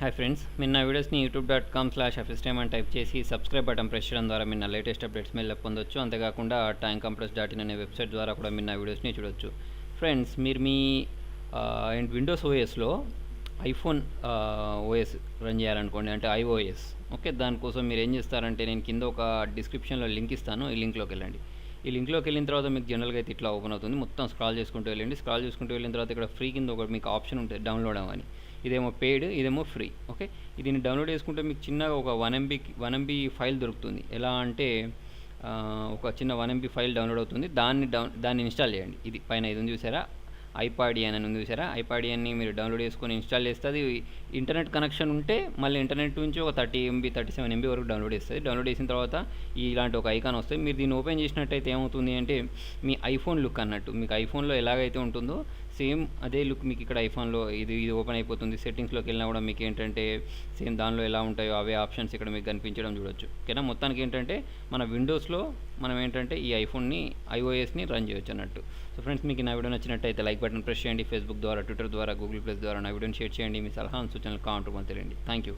Hi friends, మీరు నా వీడియోస్ని youtube.com/officetime అని టైప్ చేసి సబ్స్క్రైబ్ బటన్ ప్రెస్ చేయడం ద్వారా మీరు నా లేటెస్ట్ అప్డేట్స్ మీరు పొందొచ్చు. అంతేకాకుండా timecompress.in అనే వెబ్సైట్ ద్వారా కూడా మీరు నా వీడియోస్ని చూడొచ్చు. ఫ్రెండ్స్, మీరు మీ విండోస్ ఓఎస్లో ఐఫోన్ ఓఎస్ రన్ చేయాలనుకోండి, అంటే ఐఓఎస్. ఓకే, దానికోసం మీరు ఏం చేస్తారంటే, నేను కింద ఒక డిస్క్రిప్షన్లో లింక్ ఇస్తాను, ఈ లింక్లోకి వెళ్ళండి. ఈ లింక్లోకి వెళ్ళిన తర్వాత మీకు జనరల్గా అయితే ఇట్లా ఓపెన్ అవుతుంది. మొత్తం స్క్రాల్ చేసుకుంటూ వెళ్ళండి. స్క్రాల్ చేసుకుంటూ వెళ్ళిన తర్వాత ఇక్కడ ఫ్రీ కింద ఒక మీకు ఆప్షన్ ఉంటుంది, డౌన్లోడ్ అవ్వని. ఇదేమో పెయిడ్, ఇదేమో ఫ్రీ. ఓకే, దీన్ని డౌన్లోడ్ చేసుకుంటే మీకు చిన్నగా ఒక 1 MB ఫైల్ దొరుకుతుంది. ఎలా అంటే ఒక చిన్న 1 MB ఫైల్ డౌన్లోడ్ అవుతుంది. దాన్ని ఇన్స్టాల్ చేయండి. ఇది పైన ఇది ఉంది చూసారా, ఐపాడియన్ అని ఉంది చూసారా, ఐపాడియన్ని మీరు డౌన్లోడ్ చేసుకొని ఇన్స్టాల్ చేస్తే అది ఇంటర్నెట్ కనెక్షన్ ఉంటే మళ్ళీ ఇంటర్నెట్ నుంచి ఒక 30 MB 37 MB వరకు డౌన్లోడ్ చేస్తుంది. డౌన్లోడ్ చేసిన తర్వాత ఇలాంటి ఒక ఐకాన్ వస్తుంది. మీరు దీన్ని ఓపెన్ చేసినట్టయితే ఏమవుతుంది అంటే, మీ ఐఫోన్ లుక్ అన్నట్టు, మీకు ఐఫోన్లో ఎలాగైతే ఉంటుందో సేమ్ అదే లుక్ మీకు ఇక్కడ ఐఫోన్లో ఇది ఓపెన్ అయిపోతుంది. సెట్టింగ్స్లోకి వెళ్ళినా కూడా మీకు ఏంటంటే సేమ్ దానిలో ఎలా ఉంటాయో అవే ఆప్షన్స్ ఇక్కడ మీకు కనిపించడం చూడొచ్చు. ఓకేనా, మొత్తానికి ఏంటంటే మన విండోస్లో మనం ఏంటంటే ఈ ఐఓఎస్ని రన్ చేయొచ్చు అన్నట్టు. సో ఫ్రెండ్స్, మీకు నా వీడియో నచ్చినట్టయితే లైక్ బటన్ ప్రెస్ చేయండి. ఫేస్బుక్ ద్వారా, ట్విట్టర్ ద్వారా, గూగుల్ ప్లస్ ద్వారా నా వీడియోని షేర్ చేయండి. మీ సలహా సూచనలు కామెంట్ రూపంలో తెలియండి. Thank you.